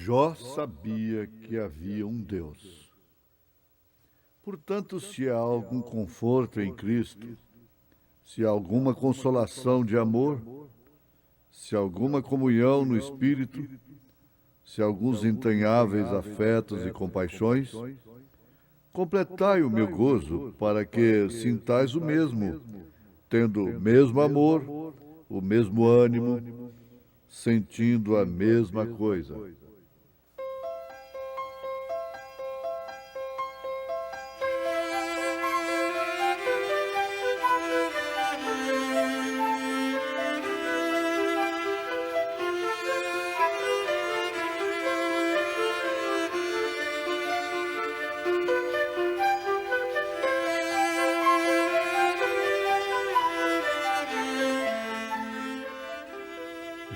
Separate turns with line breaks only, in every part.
Jó sabia que havia um Deus. Portanto, se há algum conforto em Cristo, se há alguma consolação de amor, se há alguma comunhão no Espírito, se há alguns entranháveis afetos e compaixões, completai o meu gozo para que sintais o mesmo, tendo o mesmo amor, o mesmo ânimo, sentindo a mesma coisa.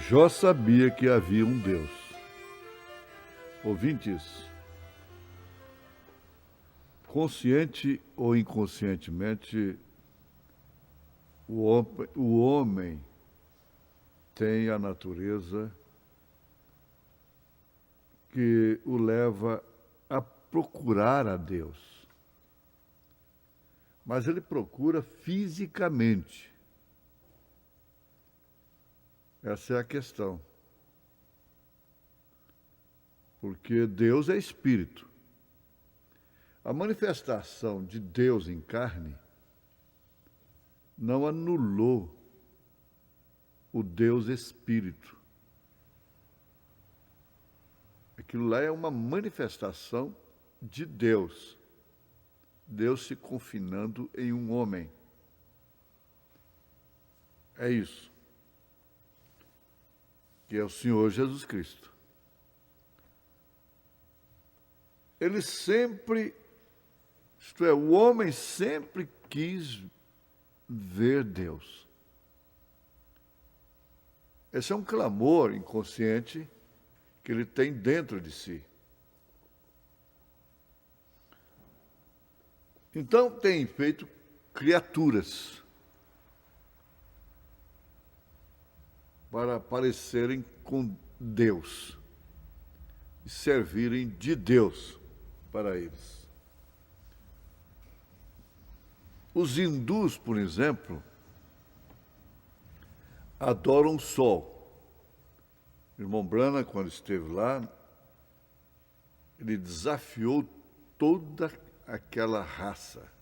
Jó sabia que havia um Deus. Ouvintes, consciente ou inconscientemente, o homem tem a natureza que o leva a procurar a Deus. Mas ele procura fisicamente. Essa é a questão. Porque Deus é espírito. A manifestação de Deus em carne não anulou o Deus espírito. Aquilo lá é uma manifestação de Deus. Deus se confinando em um homem. É isso. Que é o Senhor Jesus Cristo. Ele sempre, isto é, o homem sempre quis ver Deus. Esse é um clamor inconsciente que ele tem dentro de si. Então tem feito criaturas para parecerem com Deus e servirem de Deus para eles. Os hindus, por exemplo, adoram o sol. O irmão Brana, quando esteve lá, ele desafiou toda aquela raça.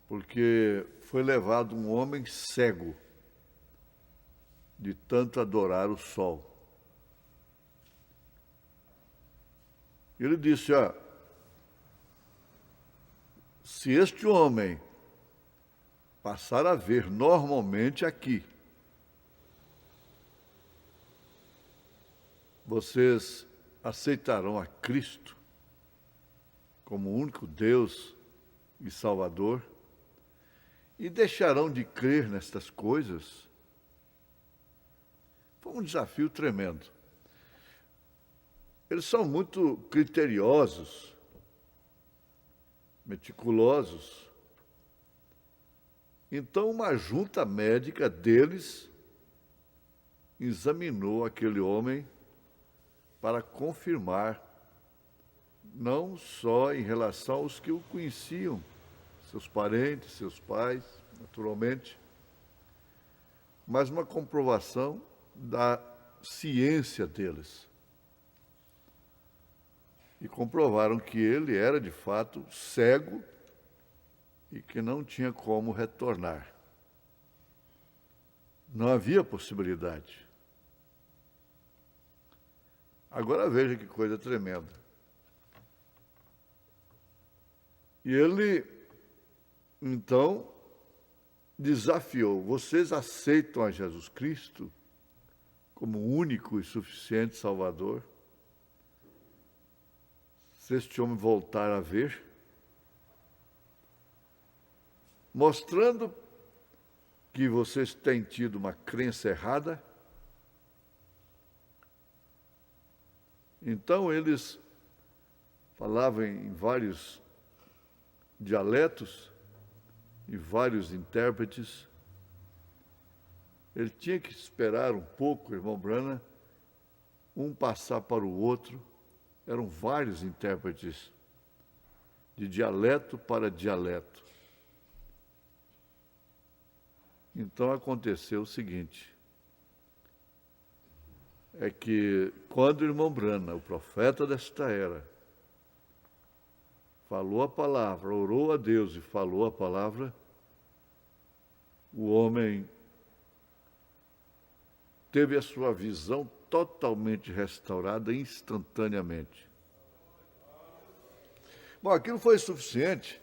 Porque foi levado um homem cego de tanto adorar o sol. Ele disse, se este homem passar a ver normalmente aqui, vocês aceitarão a Cristo como o único Deus e Salvador e deixarão de crer nestas coisas? Foi um desafio tremendo. Eles são muito criteriosos, meticulosos. Então, uma junta médica deles examinou aquele homem para confirmar, não só em relação aos que o conheciam, seus parentes, seus pais, naturalmente, mas uma comprovação da ciência deles. E comprovaram que ele era, de fato, cego e que não tinha como retornar. Não havia possibilidade. Agora veja que coisa tremenda. E ele, então, desafiou: vocês aceitam a Jesus Cristo como único e suficiente Salvador? Se este homem voltar a ver, mostrando que vocês têm tido uma crença errada, então eles falavam em vários dialetos e vários intérpretes. Ele tinha que esperar um pouco, irmão Brana, um passar para o outro. Eram vários intérpretes, de dialeto para dialeto. Então aconteceu o seguinte, é que quando o irmão Brana, o profeta desta era, falou a palavra, orou a Deus e falou a palavra, o homem teve a sua visão totalmente restaurada instantaneamente. Bom, aquilo foi suficiente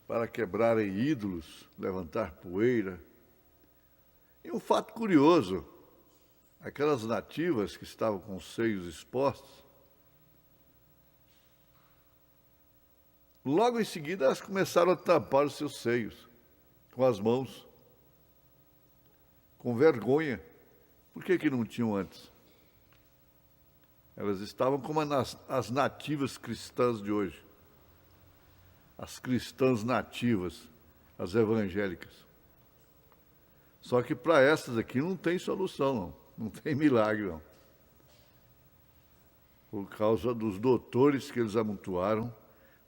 para quebrarem ídolos, levantar poeira. E um fato curioso, aquelas nativas que estavam com os seios expostos, logo em seguida elas começaram a tampar os seus seios com as mãos, com vergonha. Por que não tinham antes? Elas estavam como as nativas cristãs de hoje. As cristãs nativas, as evangélicas. Só que para essas aqui não tem solução, não tem milagre, não. Por causa dos doutores que eles amontoaram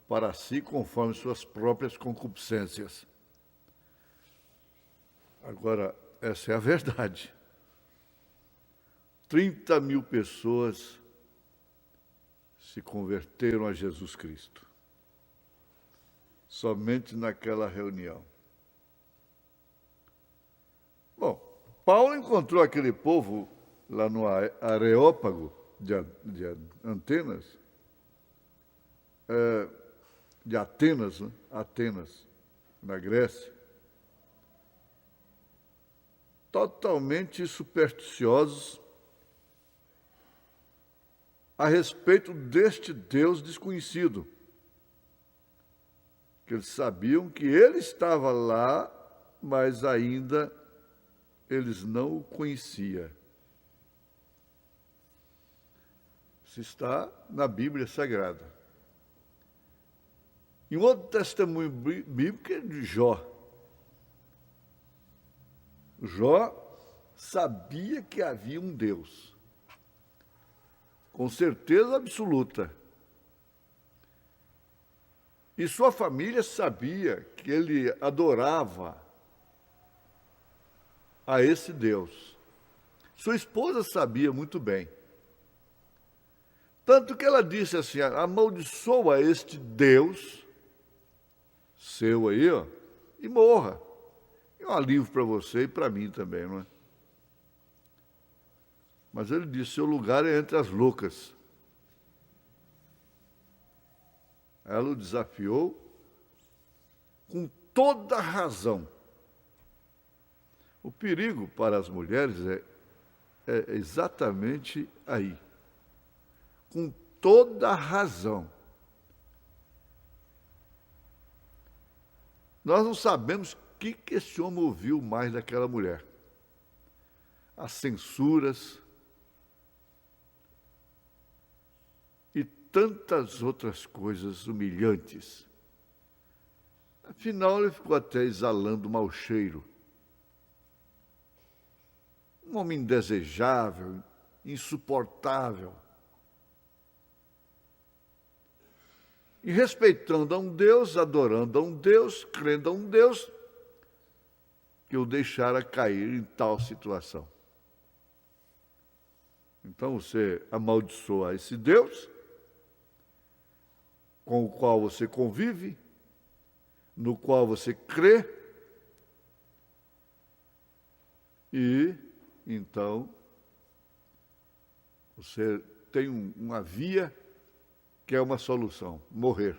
para si, conforme suas próprias concupiscências. Agora, essa é a verdade. 30 mil pessoas se converteram a Jesus Cristo. Somente naquela reunião. Bom, Paulo encontrou aquele povo lá no Areópago de Atenas, né? Atenas, na Grécia, totalmente supersticiosos a respeito deste Deus desconhecido. Que eles sabiam que ele estava lá, mas ainda eles não o conheciam. Isso está na Bíblia Sagrada. E um outro testemunho bíblico é de Jó. Jó sabia que havia um Deus. Com certeza absoluta. E sua família sabia que ele adorava a esse Deus. Sua esposa sabia muito bem. Tanto que ela disse assim, amaldiçoa este Deus seu aí, ó, e morra. É um alívio para você e para mim também, não é? Mas ele disse, seu lugar é entre as loucas. Ela o desafiou com toda a razão. O perigo para as mulheres é exatamente aí. Com toda a razão. Nós não sabemos o que esse homem ouviu mais daquela mulher. As censuras e tantas outras coisas humilhantes. Afinal, ele ficou até exalando mau cheiro. Um homem indesejável, insuportável. E respeitando a um Deus, adorando a um Deus, crendo a um Deus, que o deixara cair em tal situação. Então você amaldiçoa esse Deus, com o qual você convive, no qual você crê, e então você tem uma via que é uma solução, morrer.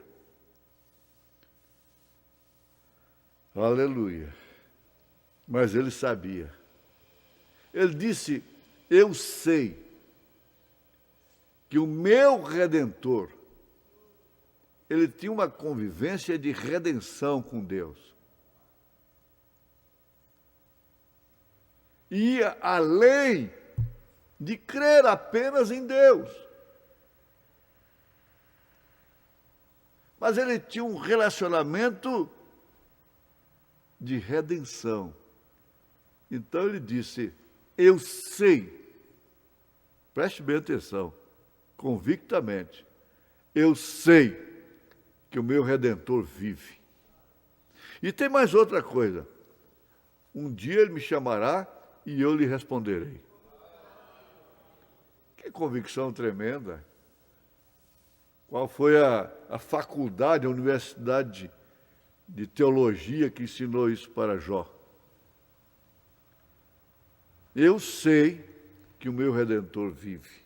Aleluia. Mas ele sabia. Ele disse, eu sei que o meu Redentor, ele tinha uma convivência de redenção com Deus. Ia além de crer apenas em Deus. Mas ele tinha um relacionamento de redenção. Então ele disse, eu sei Preste bem atenção, convictamente. Eu sei que o meu Redentor vive. E tem mais outra coisa. Um dia ele me chamará e eu lhe responderei. Que convicção tremenda. Qual foi a faculdade, a universidade de teologia que ensinou isso para Jó? Eu sei que o meu Redentor vive.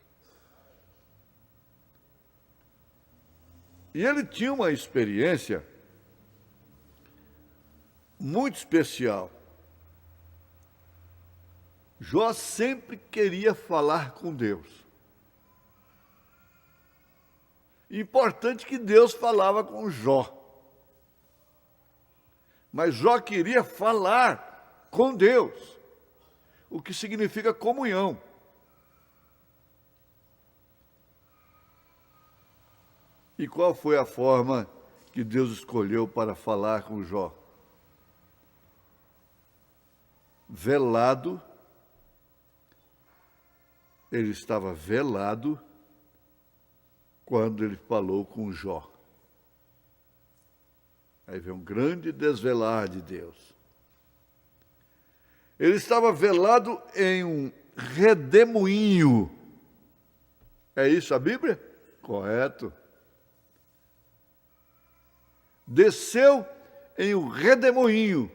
E ele tinha uma experiência muito especial. Jó sempre queria falar com Deus. Importante que Deus falava com Jó. Mas Jó queria falar com Deus, o que significa comunhão. E qual foi a forma que Deus escolheu para falar com Jó? Velado. Ele estava velado quando ele falou com Jó. Aí vem um grande desvelar de Deus. Ele estava velado em um redemoinho. É isso a Bíblia? Correto. Desceu em um redemoinho.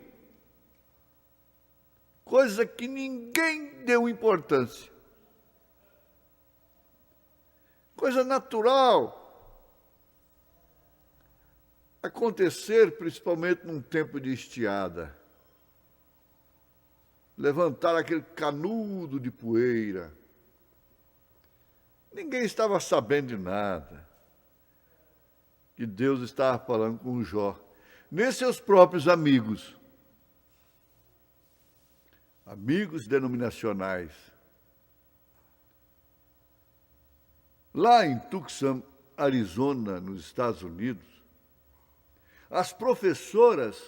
Coisa que ninguém deu importância. Coisa natural. Acontecer principalmente num tempo de estiada. Levantar aquele canudo de poeira. Ninguém estava sabendo de nada. Que Deus estava falando com Jó. Nem seus próprios amigos. Amigos denominacionais. Lá em Tucson, Arizona, nos Estados Unidos, as professoras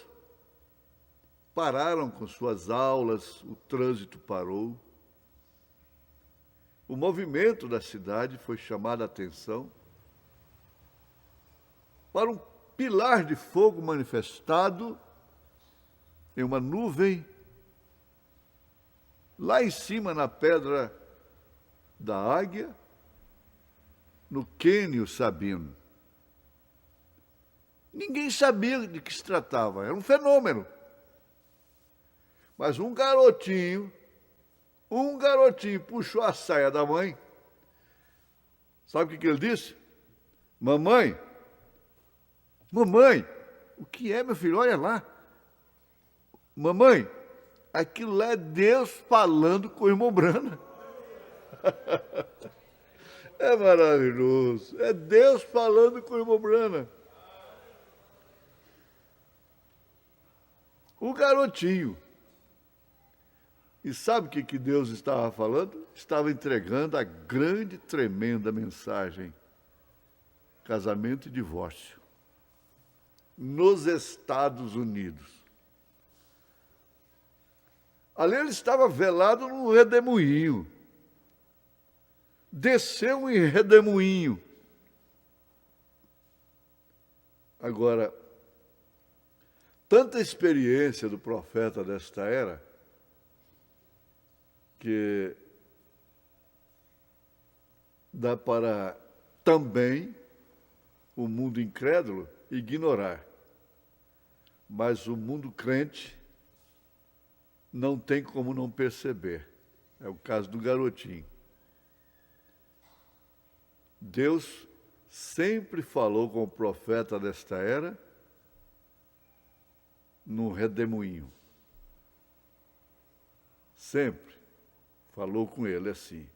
pararam com suas aulas, o trânsito parou. O movimento da cidade foi chamado a atenção para um pilar de fogo manifestado em uma nuvem, lá em cima na Pedra da Águia, no Quênio Sabino. Ninguém sabia de que se tratava, era um fenômeno. Mas um garotinho puxou a saia da mãe. Sabe o que ele disse? Mamãe, o que é, meu filho? Olha lá. Mamãe, aquilo lá é Deus falando com o irmão Brana. É maravilhoso. É Deus falando com o irmão Brana. O garotinho. E sabe o que Deus estava falando? Estava entregando a grande, tremenda mensagem. Casamento e divórcio. Nos Estados Unidos. Ali ele estava velado num redemoinho. Desceu em redemoinho. Agora, tanta experiência do profeta desta era, que dá para também o mundo incrédulo ignorar. Mas o mundo crente não tem como não perceber. É o caso do garotinho. Deus sempre falou com o profeta desta era no redemoinho. Sempre falou com ele assim.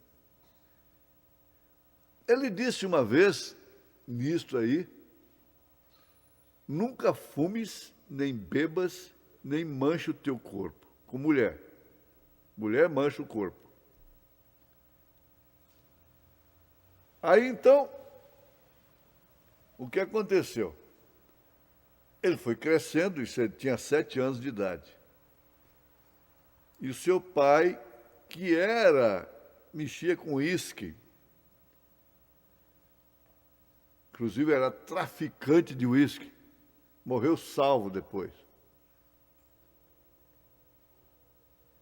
Ele disse uma vez, nisto aí, nunca fumes, nem bebas, nem manche o teu corpo. Com mulher. Mulher mancha o corpo. Aí então, o que aconteceu? Ele foi crescendo, isso ele tinha 7 anos de idade. E o seu pai, que era mexia com uísque. Inclusive era traficante de uísque. Morreu salvo depois.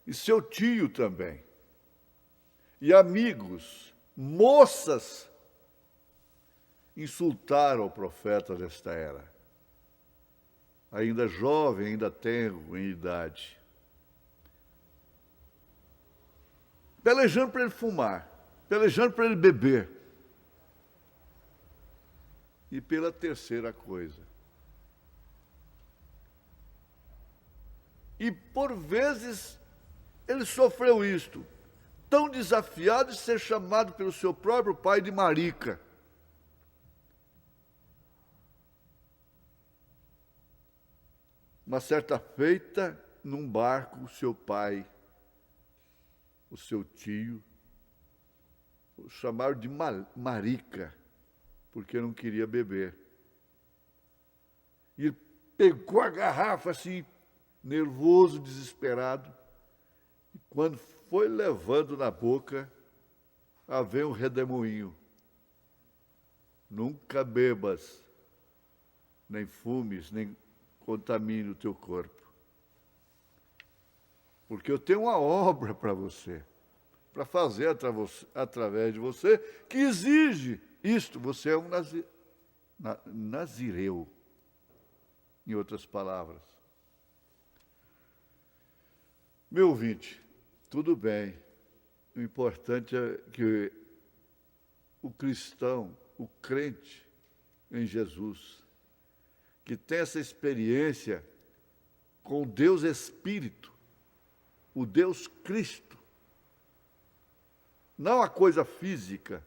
E seu tio também. E amigos, moças, insultaram o profeta desta era. Ainda jovem, ainda tenro em idade. Pelejando para ele fumar, pelejando para ele beber. E pela terceira coisa. E por vezes ele sofreu isto, tão desafiado de ser chamado pelo seu próprio pai de marica. Uma certa feita, num barco, o seu pai, o seu tio, o chamaram de marica, porque não queria beber. E ele pegou a garrafa assim, nervoso, desesperado, e quando foi levando na boca, veio um redemoinho. Nunca bebas, nem fumes, nem contamine o teu corpo. Porque eu tenho uma obra para você, para fazer através de você, que exige isto. Você é um nazireu, em outras palavras. Meu ouvinte, tudo bem. O importante é que o cristão, o crente em Jesus, que tem essa experiência com o Deus Espírito, o Deus Cristo, não a coisa física,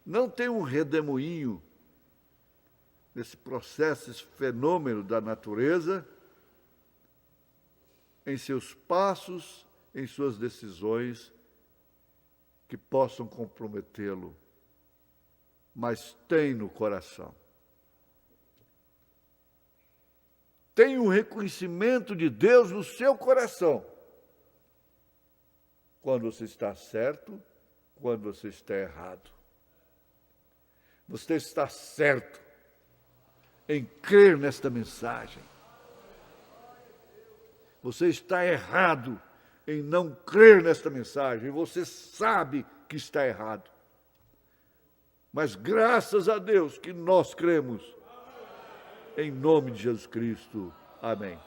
não tem um redemoinho nesse processo, esse fenômeno da natureza, em seus passos, em suas decisões, que possam comprometê-lo, mas tem no coração. Tem um reconhecimento de Deus no seu coração. Quando você está certo, quando você está errado. Você está certo em crer nesta mensagem. Você está errado em não crer nesta mensagem. Você sabe que está errado. Mas graças a Deus que nós cremos. Em nome de Jesus Cristo. Amém.